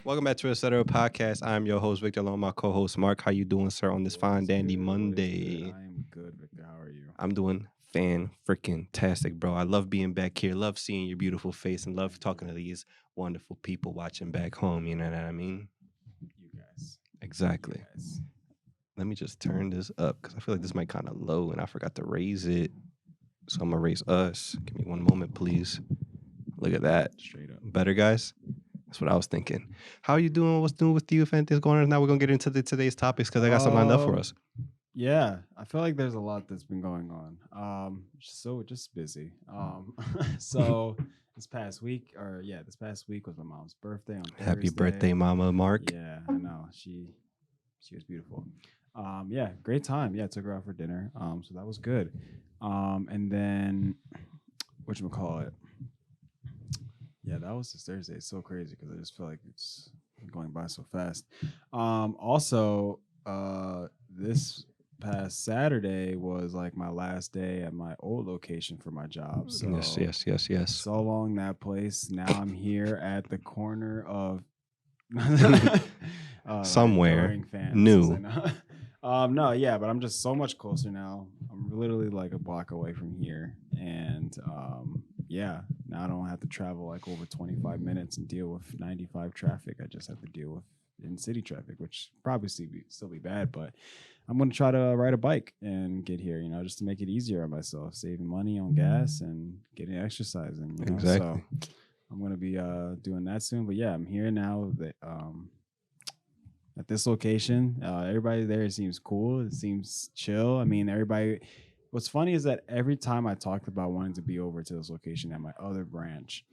Welcome back to Etc. Podcast. I'm your host, Victor, along with my co-host, Mark. How you doing, sir, on this What fine is dandy good? What is good? Monday? I am good, Victor. How are you? I'm doing fan-freaking-tastic, bro. I love being back here. Love seeing your beautiful face and love Thank talking you. to these wonderful people watching back home. You know what I mean? You guys. You Exactly. guys. Let me just turn this up because I feel like this might kind of low and I forgot to raise it. So I'm going to raise us. Give me one moment, please. Look at that. Straight up. Better, guys? That's what I was thinking. How you doing? What's new with you? If anything's going on, now we're gonna get into today's topics because I got something lined up for us. Yeah, I feel like there's a lot that's been going on. So just busy. So this past week was my mom's birthday on Happy Thursday. birthday, Mama Mark. Yeah, I know. She was beautiful. Yeah, great time. Yeah, took her out for dinner. So that was good. And then whatchamacallit? Yeah, that was this Thursday. It's so crazy because I just feel like it's going by so fast. Also, this past Saturday was like my last day at my old location for my job. So Yes. so long that place. Now I'm here at the corner of Somewhere annoying fans. new. No, yeah, but I'm just so much closer now. I'm literally like a block away from here, and yeah, now I don't have to travel like over 25 minutes and deal with 95 traffic. I just have to deal with in city traffic, which probably still be bad, but I'm gonna try to ride a bike and get here. Just to make it easier on myself, saving money on gas and getting exercising. Exactly. So I'm gonna be doing that soon. But yeah, I'm here now. That at this location, everybody there seems cool. It seems chill. I mean, everybody. What's funny is that every time I talked about wanting to be over to this location at my other branch,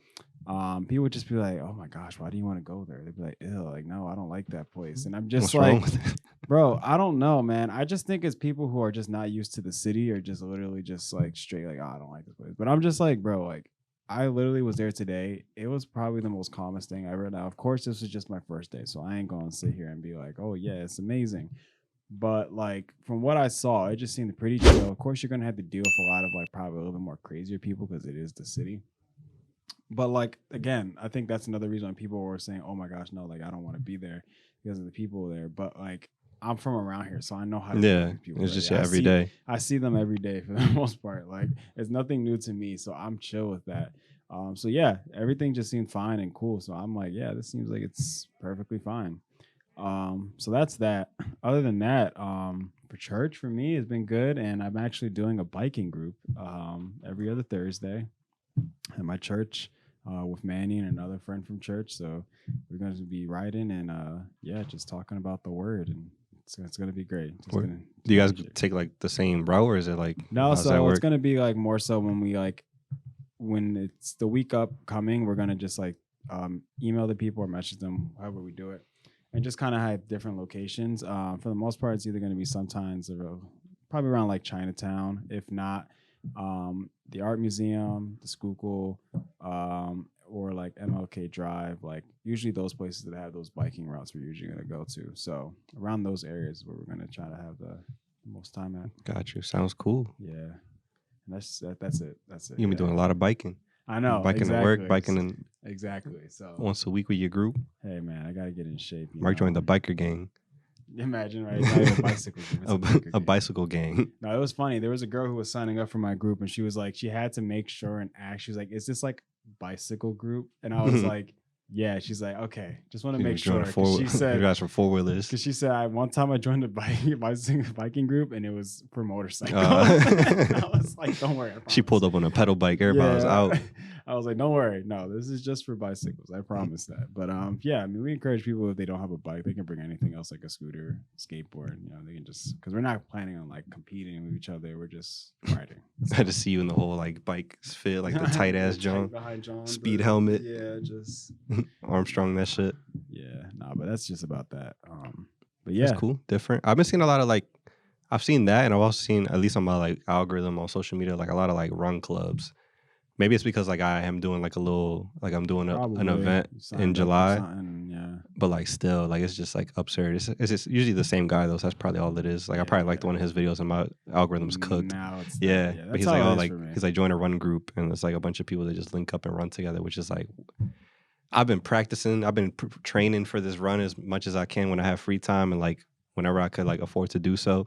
people would just be like, "Oh my gosh, why do you want to go there?" They'd be like, "Ew, like no, I don't like that place." And I'm just What's wrong like, with it? bro, I don't know, man. I just think it's people who are just not used to the city or just literally just like straight like, oh, I don't like this place. But I'm just like, bro, like I literally was there today. It was probably the most calmest thing ever. Now, of course, this was just my first day, so I ain't gonna sit here and be like, oh yeah, it's amazing. But like from what I saw, it just seemed pretty chill. Of course, you're gonna have to deal with a lot of like probably a little bit more crazier people because it is the city. But like again, I think that's another reason why people were saying, "Oh my gosh, no, like I don't want to be there because of the people there." But like I'm from around here, so I know how to deal with Yeah, these people. it's Right? just your everyday. I see them every day for the most part. Like it's nothing new to me, so I'm chill with that. So yeah, everything just seemed fine and cool. So I'm like, yeah, this seems like it's perfectly fine. So that's that. Other than that, for church for me has been good, and I'm actually doing a biking group every other Thursday at my church with Manny and another friend from church. So we're going to be riding and yeah, just talking about the word, and it's going to be great. Do you guys take like the same route, or is it like No, how's that so it's work? going to be like more so when we like when it's the week upcoming, we're going to just like email the people or message them, however we do it, and just kind of have different locations. For the most part, it's either going to be sometimes probably around like Chinatown, if not the art museum, the Schuylkill, or like MLK Drive. Like usually those places that have those biking routes, we're usually going to go to. So around those areas where we're going to try to have the most time at. Got you. Sounds cool. Yeah, and that's it. That's it. You've been doing a lot of biking. I know. Biking to work, biking Exactly. So once a week with your group. hey man, I gotta get in shape. Mark joined the biker gang. Imagine, right? Not even a bicycle group, it's a biker A gang. bicycle gang. No, it was funny. There was a girl who was signing up for my group, and she was like, she had to make sure and ask. She was like, "Is this like bicycle group?" And I was like, "Yeah." She's like, "Okay, just want to make sure." 'Cause she you said, guys for four wheelers. because she said, one time I joined a biking group, and it was for motorcycles. I was like, "Don't worry." She pulled up on a pedal bike. Everybody was out. I was like, "Don't worry, no, this is just for bicycles. I promise that." But yeah, I mean, we encourage people if they don't have a bike, they can bring anything else like a scooter, skateboard. They can just because we're not planning on like competing with each other. We're just riding. I had to see you in the whole like bike fit, like the tight ass John, behind John, speed helmet. Yeah, just Armstrong that shit. yeah, nah, but that's just about that. But yeah, That's cool, different. I've been seeing a lot of like, I've seen that, and I've also seen at least on my like algorithm on social media, like a lot of like run clubs. Maybe it's because like I am doing like a little, like I'm doing an probably event signed in up for July, something, yeah. but like still, like it's just like absurd. It's just usually the same guy though, so that's probably all it is. Like I probably liked one of his videos, and my algorithm's cooked. Now it's Yeah, yeah, but that's he's how like, it oh, is like for me. because I joined a run group, and it's like a bunch of people that just link up and run together, which is like I've been practicing. I've been training for this run as much as I can when I have free time and like whenever I could like afford to do so.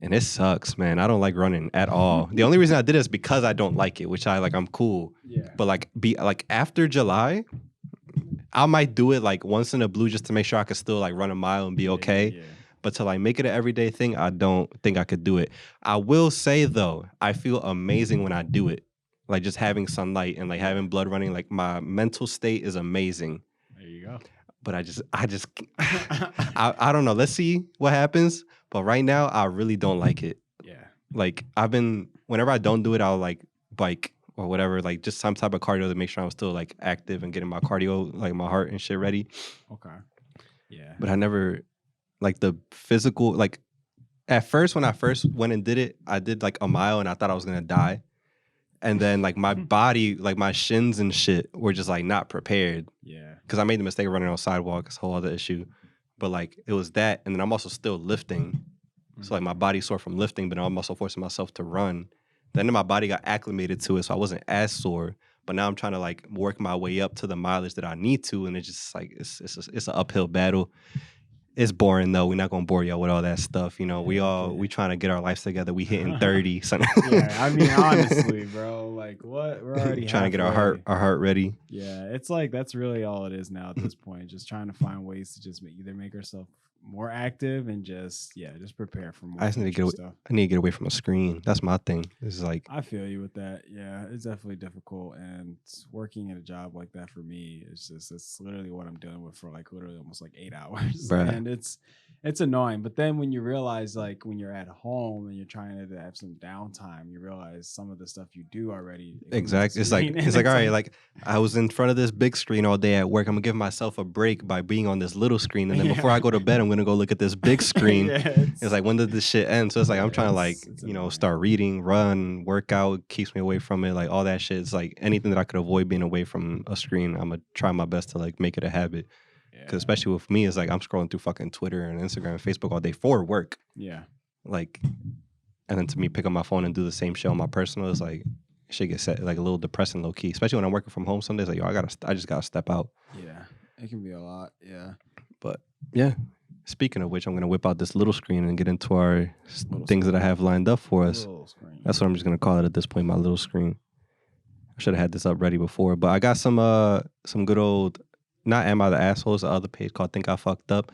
And it sucks, man. I don't like running at all. The only reason I did it is because I don't like it, which I'm cool. Yeah. But like after July, I might do it like once in a blue just to make sure I could still like run a mile and be okay. Yeah. But to like make it an everyday thing, I don't think I could do it. I will say though, I feel amazing when I do it. Like just having sunlight and like having blood running, like my mental state is amazing. There you go. But I don't know. Let's see what happens. But right now, I really don't like it. Yeah. Like whenever I don't do it, I'll like bike or whatever, like just some type of cardio to make sure I'm still like active and getting my cardio, like my heart and shit ready. Okay. Yeah. But I never like the physical, like at first when I first went and did it, I did like a mile and I thought I was gonna die. And then like my body, like my shins and shit were just like not prepared. Yeah. Because I made the mistake of running on sidewalk. It's a whole other issue. But like it was that, and then I'm also still lifting. So like my body's sore from lifting, but I'm also forcing myself to run. Then my body got acclimated to it, so I wasn't as sore. But now I'm trying to like work my way up to the mileage that I need to, and it's just like it's an uphill battle. It's boring though. We're not gonna bore y'all with all that stuff. You know, we trying to get our lives together. We hitting 30. So Yeah, I mean honestly, bro, like what we're already trying to get our heart ready. Yeah, it's like that's really all it is now at this point. Just trying to find ways to just either make ourselves more active and just prepare for more. I just need to get away from a screen. That's my thing. It's like I feel you with that. Yeah, it's definitely difficult, and working in a job like that for me, it's literally what I'm dealing with for like literally almost like 8 hours, bruh. and it's annoying. But then when you realize like when you're at home and you're trying to have some downtime, you realize some of the stuff you do already. Exactly. It's like all right, like I was in front of this big screen all day at work. I'm gonna give myself a break by being on this little screen, and then before I go to bed, I'm gonna go look at this big screen. It's like, when did this shit end? So it's like I'm trying to like start reading, run, workout, keeps me away from it, like all that shit. It's like anything that I could avoid being away from a screen, I'm gonna try my best to like make it a habit. Because especially with me, it's like I'm scrolling through fucking Twitter and Instagram and Facebook all day for work. Yeah. Like, and then to me, pick up my phone and do the same shit on my personal is like, shit gets set like a little depressing low key. Especially when I'm working from home some days, like, yo, I just gotta step out. Yeah. It can be a lot. Yeah. But yeah. Speaking of which, I'm gonna whip out this little screen and get into our things that I have lined up for us. That's what I'm just gonna call it at this point, my little screen. I should have had this up ready before, but I got some good old, not Am I the Asshole, it's the other page called Think I Fucked Up.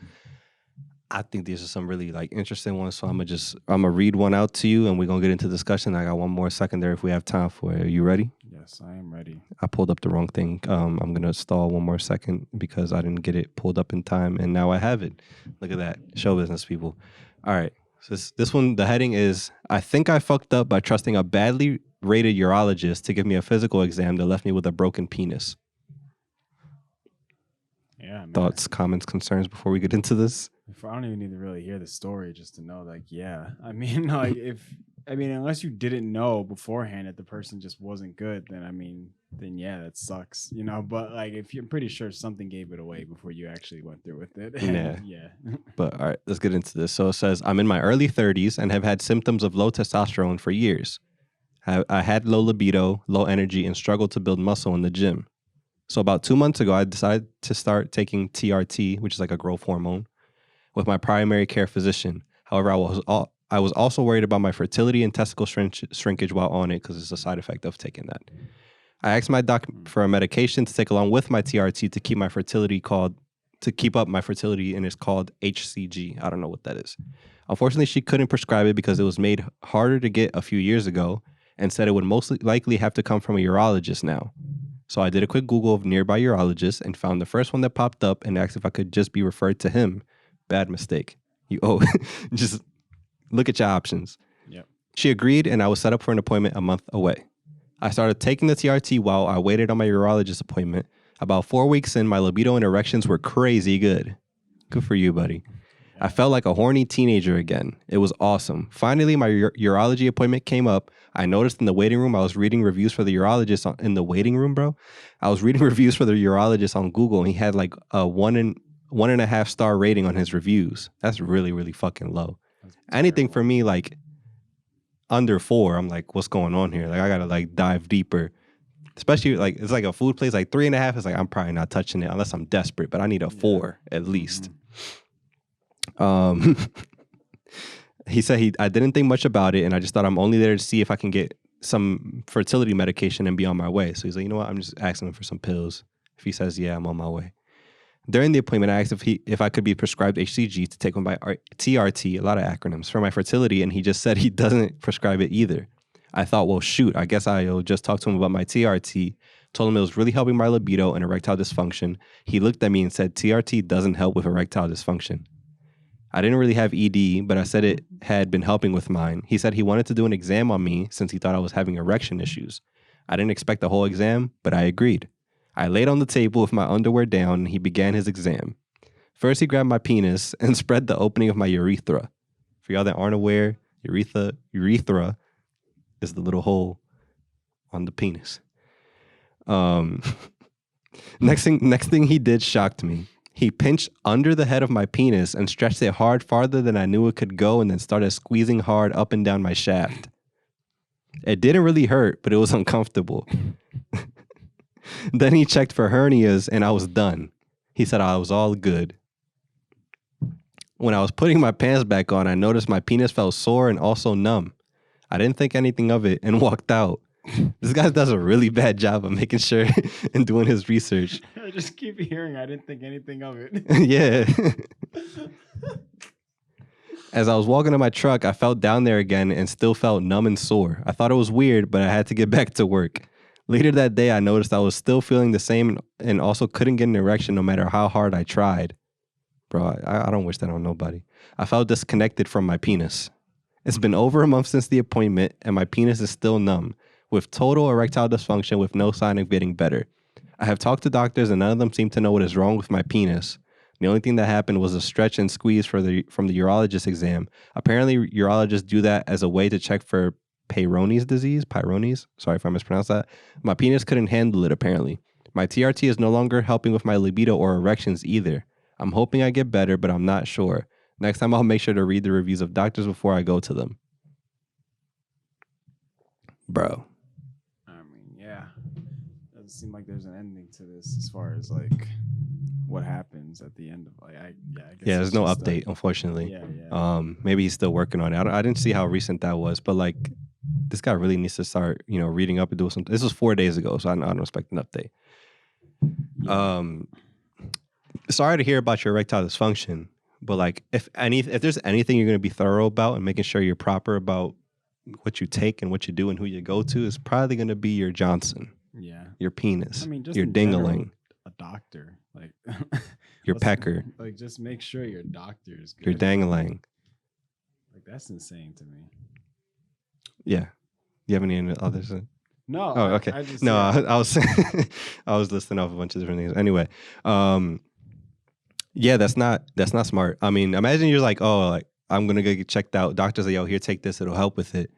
I think these are some really like interesting ones, so I'm gonna read one out to you, and we're gonna get into discussion. I got one more secondary if we have time for it. Are you ready? Yes, I am ready. I pulled up the wrong thing. I'm gonna stall one more second because I didn't get it pulled up in time, and now I have it. Look at that, show business people. All right, so this one, the heading is: I think I fucked up by trusting a badly rated urologist to give me a physical exam that left me with a broken penis. Yeah, man. Thoughts, comments, concerns before we get into this? I don't even need to really hear the story just to know, like, yeah. I mean, like, unless you didn't know beforehand that the person just wasn't good, then yeah, that sucks, you know. But like, if you're pretty sure something gave it away before you actually went through with it, yeah. But all right, let's get into this. So it says, I'm in my early 30s and have had symptoms of low testosterone for years. I had low libido, low energy, and struggled to build muscle in the gym. So about 2 months ago, I decided to start taking TRT, which is like a growth hormone, with my primary care physician. However, I was also worried about my fertility and testicle shrinkage while on it because it's a side effect of taking that. I asked my doc for a medication to take along with my TRT to keep up my fertility, and it's called HCG. I don't know what that is. Unfortunately, she couldn't prescribe it because it was made harder to get a few years ago and said it would most likely have to come from a urologist now. So I did a quick Google of nearby urologists and found the first one that popped up and asked if I could just be referred to him. Bad mistake. Just look at your options. Yep. She agreed, and I was set up for an appointment a month away. I started taking the TRT while I waited on my urologist appointment. About 4 weeks in, my libido and erections were crazy good. Good for you, buddy. I felt like a horny teenager again. It was awesome. Finally, my urology appointment came up. I noticed in the waiting room, I was reading reviews for the urologist in the waiting room, bro. I was reading reviews for the urologist on Google, and he had like a 1.5 star rating on his reviews. That's really, really fucking low. Anything for me like under 4, I'm like, what's going on here? Like I gotta like dive deeper. Especially like it's like a food place, like 3.5 is like I'm probably not touching it unless I'm desperate, but I need a 4 at least. He said I didn't think much about it, and I just thought I'm only there to see if I can get some fertility medication and be on my way. So he's like, you know what? I'm just asking him for some pills. If he says yeah, I'm on my way. During the appointment, I asked if I could be prescribed HCG to take on my TRT, a lot of acronyms, for my fertility, and he just said he doesn't prescribe it either. I thought, well, shoot, I guess I'll just talk to him about my TRT. Told him it was really helping my libido and erectile dysfunction. He looked at me and said, TRT doesn't help with erectile dysfunction. I didn't really have ED, but I said it had been helping with mine. He said he wanted to do an exam on me since he thought I was having erection issues. I didn't expect the whole exam, but I agreed. I laid on the table with my underwear down, and he began his exam. First, he grabbed my penis and spread the opening of my urethra. For y'all that aren't aware, urethra is the little hole on the penis. Next thing he did shocked me. He pinched under the head of my penis and stretched it hard farther than I knew it could go, and then started squeezing hard up and down my shaft. It didn't really hurt, but it was uncomfortable. Then he checked for hernias, and I was done. He said I was all good. When I was putting my pants back on, I noticed my penis felt sore and also numb. I didn't think anything of it and walked out. This guy does a really bad job of making sure and doing his research. I just keep hearing I didn't think anything of it. Yeah. As I was walking to my truck, I felt down there again and still felt numb and sore. I thought it was weird, but I had to get back to work. Later that day, I noticed I was still feeling the same and also couldn't get an erection no matter how hard I tried. Bro, I don't wish that on nobody. I felt disconnected from my penis. It's been over a month since the appointment, and my penis is still numb, with total erectile dysfunction with no sign of getting better. I have talked to doctors, and none of them seem to know what is wrong with my penis. The only thing that happened was a stretch and squeeze from the urologist exam. Apparently, urologists do that as a way to check for Peyronie's disease. Peyronie's? Sorry if I mispronounced that. My penis couldn't handle it, apparently. My TRT is no longer helping with my libido or erections either. I'm hoping I get better, but I'm not sure. Next time, I'll make sure to read the reviews of doctors before I go to them. Bro. I mean, yeah. Doesn't seem like there's an ending to this as far as like what happens at the end of like I guess there's no update, unfortunately. Maybe he's still working on it. I didn't see how recent that was, but like this guy really needs to start, reading up and doing something. This was 4 days ago, so I don't expect an update. Sorry to hear about your erectile dysfunction, but like if there's anything you're going to be thorough about and making sure you're proper about what you take and what you do and who you go to, is probably going to be your Johnson. Yeah. Your penis. I mean, just your dingaling. A doctor, like your pecker. Like just make sure your doctor is good. Your dangalang. Like that's insane to me. Yeah. You have any others? No. Oh, okay. I was I was listing off a bunch of different things. Anyway, yeah, that's not smart. I mean, imagine you're like, oh, like I'm gonna go get checked out. Doctor's like, yo, here, take this. It'll help with it.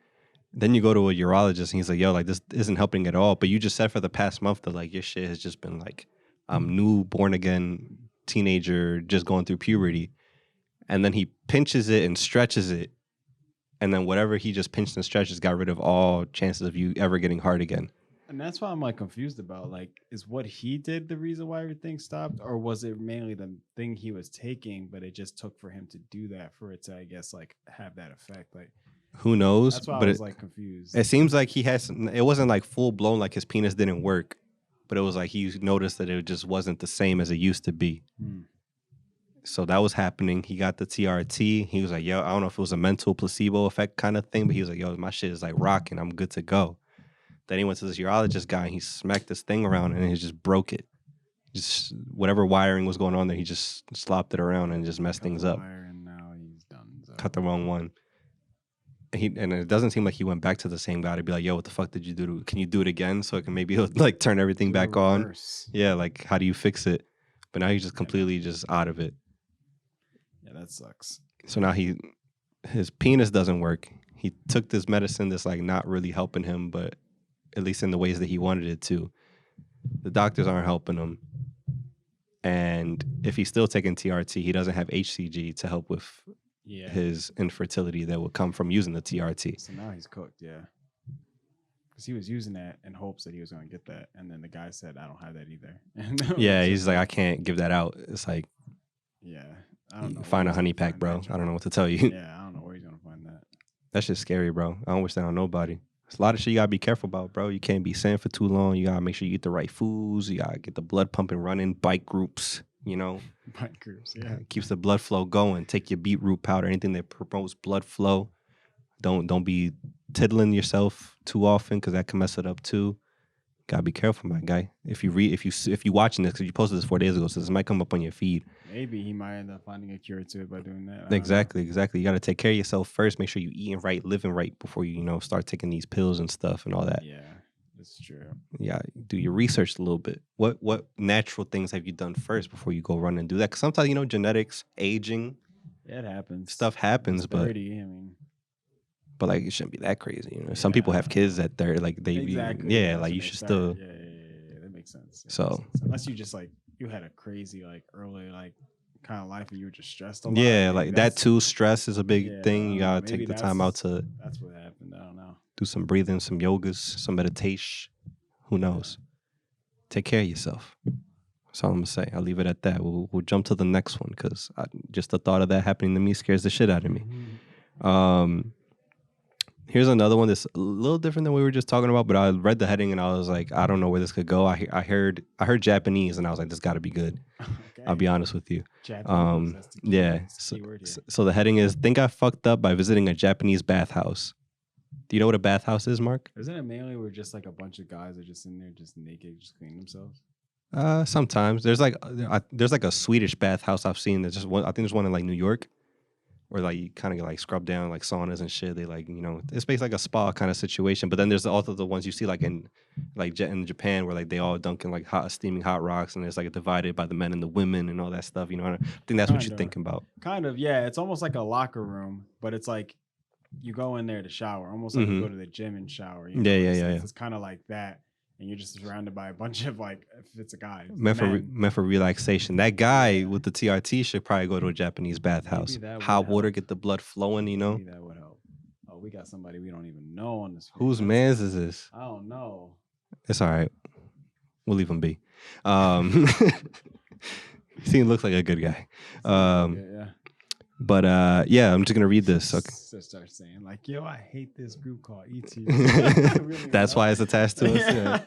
Then you go to a urologist and he's like, yo, like this isn't helping at all. But you just said for the past month that like your shit has just been like, I'm new, born again teenager, just going through puberty. And then he pinches it and stretches it. And then whatever he just pinched and stretches got rid of all chances of you ever getting hard again. And that's why I'm like confused about like, is what he did the reason why everything stopped? Or was it mainly the thing he was taking, but it just took for him to do that for it to, I guess, like have that effect? Like, who knows? That's why but I was like confused. It seems like it wasn't like full blown, like his penis didn't work, but it was like he noticed that it just wasn't the same as it used to be. So that was happening. He got the TRT. He was like, yo, I don't know if it was a mental placebo effect kind of thing, but he was like, yo, my shit is like rocking. I'm good to go. Then he went to this urologist guy and he smacked this thing around and he just broke it. Just whatever wiring was going on there, he just slopped it around and just messed things up. And now he's done. So. Cut the wrong one. And it doesn't seem like he went back to the same guy to be like, yo, what the fuck did you do? Can you do it again? So it can maybe like turn everything back on. Yeah, like how do you fix it? But now he's just completely just out of it. Yeah, that sucks. So now his penis doesn't work. He took this medicine that's like not really helping him, but at least in the ways that he wanted it to. The doctors aren't helping him. And if he's still taking TRT, he doesn't have HCG to help with his infertility that would come from using the TRT. So now he's cooked, yeah. because he was using that in hopes that he was going to get that, and then the guy said, "I don't have that either." And it Yeah, was he's just like, I can't give that out. It's like, yeah, I don't know. find where a he's honey gonna pack, find bro. that I don't know joint. what to tell you. Yeah, I don't know where he's gonna find that. That shit's scary, bro. I don't wish that on nobody. It's a lot of shit you gotta be careful about, bro. You can't be sand for too long. You gotta make sure you eat the right foods. You gotta get the blood pumping, running, bike groups. You know, Bike groups, yeah. keeps the blood flow going. Take your beetroot powder, anything that promotes blood flow. Don't be tiddling yourself too often because that can mess it up too. Gotta be careful, my guy. If you watching this, because you posted this 4 days ago, so this might come up on your feed. Maybe he might end up finding a cure to it by doing that. I don't know. Exactly. You got to take care of yourself first. Make sure you eating right, living right before you start taking these pills and stuff and all that. Yeah, that's true. Yeah, do your research a little bit. What natural things have you done first before you go run and do that? Because sometimes genetics, aging, Yeah, it happens. stuff happens, It's 30, I mean, but like it shouldn't be that crazy. Some people have kids that they're like exactly. yeah, that's like when you they should start. still Yeah, that makes sense. Yeah, So- makes sense. Unless you just like you had a crazy like early like kind of life and you were just stressed a lot. yeah, maybe like that that's- too. Stress is a big Yeah, thing. You I don't know, gotta maybe take the time out that's- to That's what happened. I don't know. do some breathing, some yogas, some meditation. Who knows? Take care of yourself. That's all I'm gonna say. I'll leave it at that. We'll jump to the next one because just the thought of that happening to me scares the shit out of me. Here's another one that's a little different than we were just talking about, but I read the heading and I was like, I don't know where this could go. I heard Japanese and I was like, this got to be good. Okay. I'll be honest with you. Japanese, that's the key, Yeah. that's the key word here. So the heading is, think I fucked up by visiting a Japanese bathhouse. Do you know what a bathhouse is, Mark? Isn't it mainly where just like a bunch of guys are just in there, just naked, just cleaning themselves? Sometimes there's like a Swedish bathhouse I've seen. There's just one. I think there's one in like New York, where like you kind of get like scrubbed down like saunas and shit. They like it's basically like a spa kind of situation. But then there's also the ones you see like in Japan where like they all dunk in like steaming hot rocks and it's like divided by the men and the women and all that stuff. I think that's what you're Kinda. thinking about. Kind of, yeah. It's almost like a locker room, but it's like you go in there to shower, almost like you go to the gym and shower. Yeah, yeah. It's kind of like that, and you're just surrounded by a bunch of like, if it's a guy, it's Meant for relaxation. That guy with the TRT should probably go to a Japanese bathhouse. that would Hot water, help. get the blood flowing. Maybe that would help. Oh, we got somebody we don't even know on this. Whose man's is this? I don't know. It's all right. We'll leave him be. He looks like a good guy. Yeah. But yeah, I'm just gonna read this. Okay. So start saying like, yo, I hate this group called ET. That's why it's attached to us. Yeah.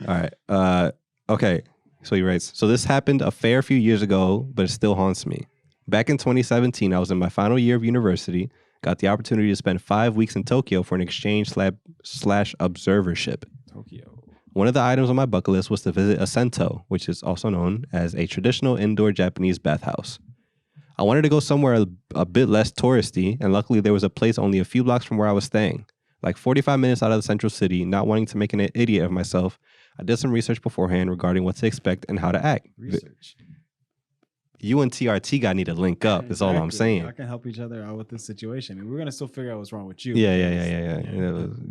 All right. Okay. So he writes, so this happened a fair few years ago, but it still haunts me. Back in 2017, I was in my final year of university, got the opportunity to spend 5 weeks in Tokyo for an exchange / observership. Tokyo. One of the items on my bucket list was to visit a sento, which is also known as a traditional indoor Japanese bathhouse. I wanted to go somewhere a bit less touristy, and luckily there was a place only a few blocks from where I was staying. Like 45 minutes out of the central city, not wanting to make an idiot of myself, I did some research beforehand regarding what to expect and how to act. Research. You and TRT guy need to link up, is all I'm Exactly. saying. I can help each other out with this situation. I mean, we're gonna still figure out what's wrong with you. Yeah.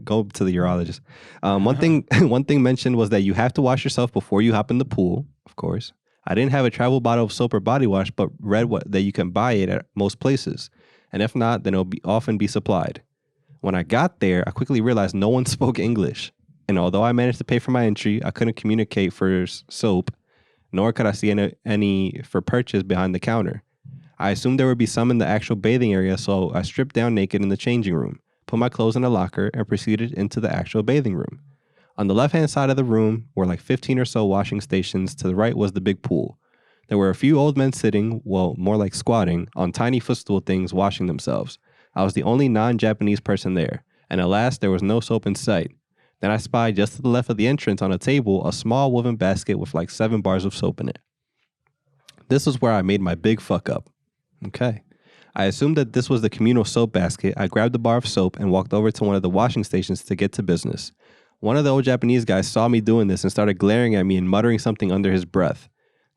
Go to the urologist. One thing mentioned was that you have to wash yourself before you hop in the pool, of course. I didn't have a travel bottle of soap or body wash, but read that you can buy it at most places. And if not, then it'll often be supplied. When I got there, I quickly realized no one spoke English. And although I managed to pay for my entry, I couldn't communicate for soap, nor could I see any for purchase behind the counter. I assumed there would be some in the actual bathing area, so I stripped down naked in the changing room, put my clothes in a locker, and proceeded into the actual bathing room. On the left-hand side of the room were like 15 or so washing stations. To the right was the big pool. There were a few old men sitting, well, more like squatting, on tiny footstool things washing themselves. I was the only non-Japanese person there, and alas, there was no soap in sight. Then I spied just to the left of the entrance on a table a small woven basket with like 7 bars of soap in it. This is where I made my big fuck up. Okay. I assumed that this was the communal soap basket. I grabbed a bar of soap and walked over to one of the washing stations to get to business. One of the old Japanese guys saw me doing this and started glaring at me and muttering something under his breath.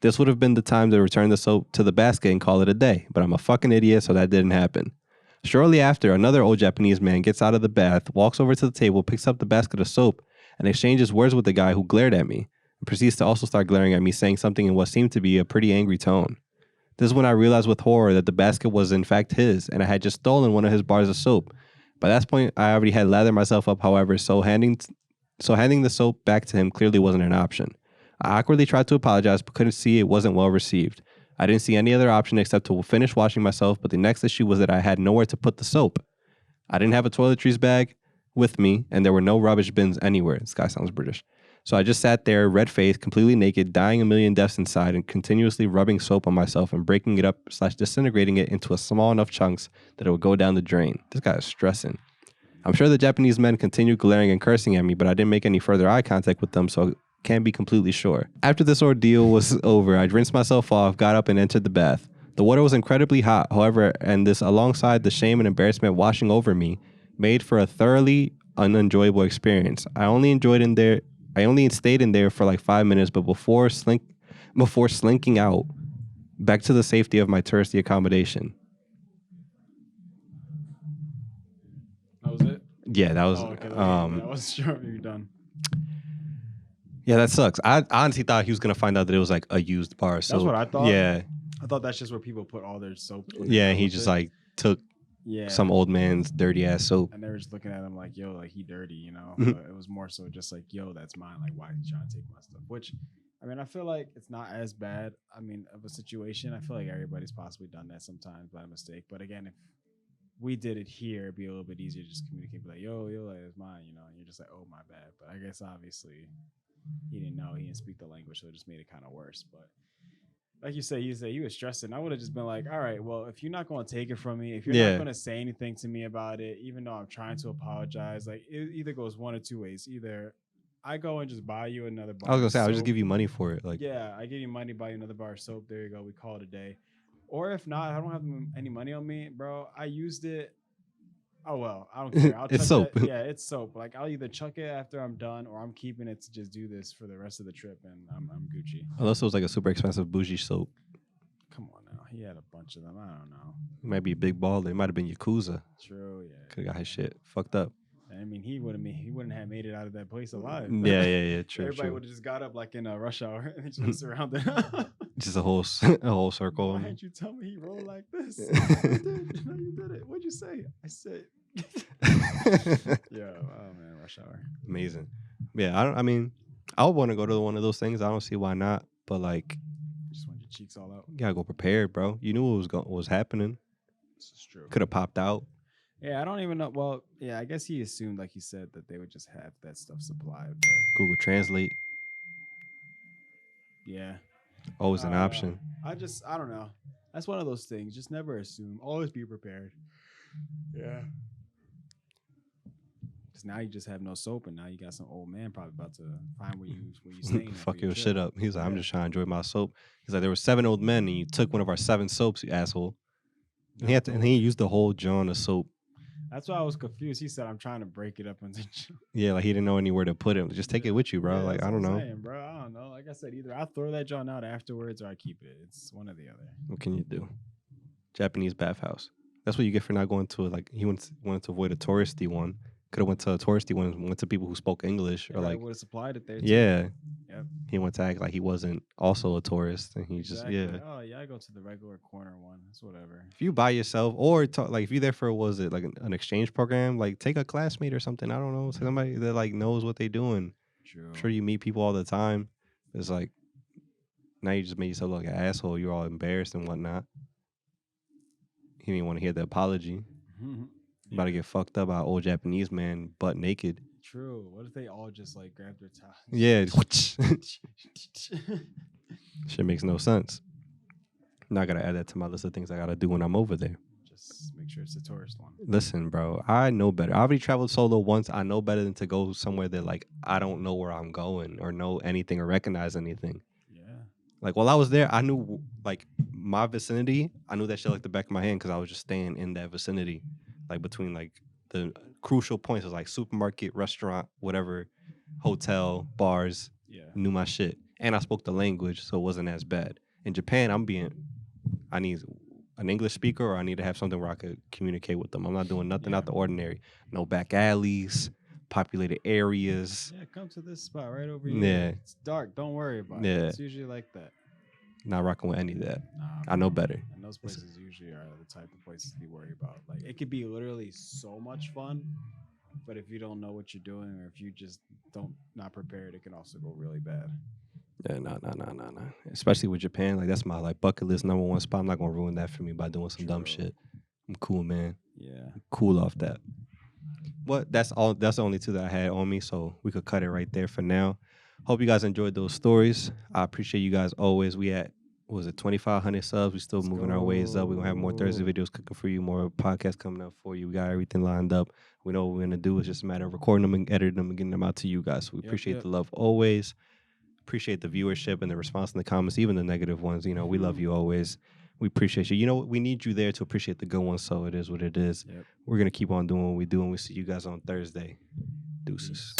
This would have been the time to return the soap to the basket and call it a day, but I'm a fucking idiot, so that didn't happen. Shortly after, another old Japanese man gets out of the bath, walks over to the table, picks up the basket of soap, and exchanges words with the guy who glared at me, and proceeds to also start glaring at me, saying something in what seemed to be a pretty angry tone. This is when I realized with horror that the basket was in fact his, and I had just stolen one of his bars of soap. By that point, I already had lathered myself up. However, handing the soap back to him clearly wasn't an option. I awkwardly tried to apologize, but couldn't see it wasn't well received. I didn't see any other option except to finish washing myself, but the next issue was that I had nowhere to put the soap. I didn't have a toiletries bag with me, and there were no rubbish bins anywhere. This guy sounds British. So I just sat there, red-faced, completely naked, dying a million deaths inside, and continuously rubbing soap on myself and breaking it up / disintegrating it into a small enough chunks that it would go down the drain. This guy is stressing. I'm sure the Japanese men continued glaring and cursing at me, but I didn't make any further eye contact with them, so I can't be completely sure. After this ordeal was over, I rinsed myself off, got up, and entered the bath. The water was incredibly hot, however, and this, alongside the shame and embarrassment washing over me, made for a thoroughly unenjoyable experience. I only stayed in there for like 5 minutes, but before slinking out back to the safety of my touristy accommodation. That was it? Yeah, that was. Oh, okay, I wasn't sure if you were done. Yeah, that sucks. I honestly thought he was gonna find out that it was like a used bar. So That's what I thought. Yeah, I thought that's just where people put all their soap. yeah. He just like took some old man's dirty ass soap. And they were just looking at him like, yo, like he dirty, you know. Mhm. But it was more so just like, yo, that's mine. Like, why is he trying to take my stuff? Which, I mean, I feel like it's not as bad. I mean, of a situation. I feel like everybody's possibly done that sometimes by mistake. But again, if we did it here, it'd be a little bit easier to just communicate, be like, yo, like, it's mine, you know. And you're just like, oh, my bad. But I guess obviously he didn't know, he didn't speak the language, so it just made it kind of worse. But like you said, you were stressing. I would have just been like, all right, well, if you're not going to take it from me, if you're not going to say anything to me about it, even though I'm trying to apologize, like it either goes one or two ways. Either I go and just buy you another bar. I was gonna say soap. I'll just give you money for it. Like, yeah, I give you money, buy you another bar of soap. There you go. We call it a day. Or if not, I don't have any money on me, bro. I used it. Oh well, I don't care. I'll it's chuck soap. Yeah, it's soap. Like I'll either chuck it after I'm done, or I'm keeping it to just do this for the rest of the trip, and I'm Gucci. Unless it was like a super expensive bougie soap. Come on now, he had a bunch of them. I don't know. It might be a big baller. It might have been Yakuza. True, yeah. Could have got his shit fucked up. I mean, he wouldn't have made it out of that place alive. Yeah. True. Everybody would have just got up like in a rush hour and just been surrounded. Just a whole circle. Why didn't you tell me he rolled like this? I did. No, you did it. What'd you say? I said. Oh man, rush hour. Amazing. Yeah, I mean, I would want to go to one of those things. I don't see why not. But like, just want your cheeks all out. You gotta go prepared, bro. You knew what was happening. This is true. Could have popped out. Yeah, I don't even know. Well, yeah, I guess he assumed, like he said, that they would just have that stuff supplied. But Google Translate. Yeah. Always an option. I don't know. That's one of those things. Just never assume. Always be prepared. Yeah. Because now you just have no soap, and now you got some old man probably about to find where you staying. Fuck your shit up. He's like, I'm just trying to enjoy my soap. He's like, there were 7 old men, and you took one of our 7 soaps, you asshole. And he used the whole John of soap. That's why I was confused. He said, I'm trying to break it up into. Yeah, like he didn't know anywhere to put it. Just take it with you, bro. Yeah, like, I don't know. Saying, bro. I don't know. Like I said, either I throw that John out afterwards or I keep it. It's one or the other. What can you do? Japanese bathhouse. That's what you get for not going to he wanted to avoid a touristy one. Could have went to a touristy one and went to people who spoke English or like would have supplied it there too. Yeah. Yep. He went to act like he wasn't also a tourist, and he exactly. Oh yeah, I go to the regular corner one. It's whatever. If you by yourself or if you're there for like an exchange program, like take a classmate or something. I don't know, somebody that like knows what they're doing. True. I'm sure you meet people all the time. It's like now you just made yourself look like an asshole. You're all embarrassed and whatnot. He didn't want to hear the apology. About to get fucked up by an old Japanese man butt naked. True. What if they all just like grab their towels? Yeah. Shit makes no sense. Now I gotta add that to my list of things I gotta do when I'm over there. Just make sure it's a tourist one. Listen, bro, I know better. I already traveled solo once. I know better than to go somewhere that like I don't know where I'm going or know anything or recognize anything. Yeah. Like while I was there, I knew like my vicinity. I knew that shit like the back of my hand because I was just staying in that vicinity, like between like the crucial points was like supermarket, restaurant, whatever, hotel, bars. Yeah. Knew my shit. And I spoke the language, so it wasn't as bad. In Japan, I need an English speaker or I need to have something where I could communicate with them. I'm not doing nothing out the ordinary. No back alleys, populated areas. Yeah, come to this spot right over here. Yeah. It's dark. Don't worry about it. It's usually like that. Not rocking with any of that. Nah, I know better. I those places usually are the type of places to be worried about. Like it could be literally so much fun, but if you don't know what you're doing or if you just don't not prepared, it can also go really bad. Yeah, no. Especially with Japan, like that's my like bucket list #1 spot. I'm not gonna ruin that for me by doing some dumb True. shit. I'm cool, man. Yeah. Cool off that. What? That's all. That's the only two that I had on me, so we could cut it right there for now. Hope you guys enjoyed those stories. I appreciate you guys always. We at what was it 2,500 subs? We still Let's moving our ways up. We're gonna have more Thursday go. videos cooking for you, more podcasts coming up for you. We got everything lined up. We know what we're gonna do. It's just a matter of recording them and editing them and getting them out to you guys. So we appreciate the love always. Appreciate the viewership and the response in the comments, even the negative ones. You know, we love you always. We appreciate you. You know, we need you there to appreciate the good ones. So it is what it is. Yep. We're gonna keep on doing what we do, and we see you guys on Thursday. Deuces.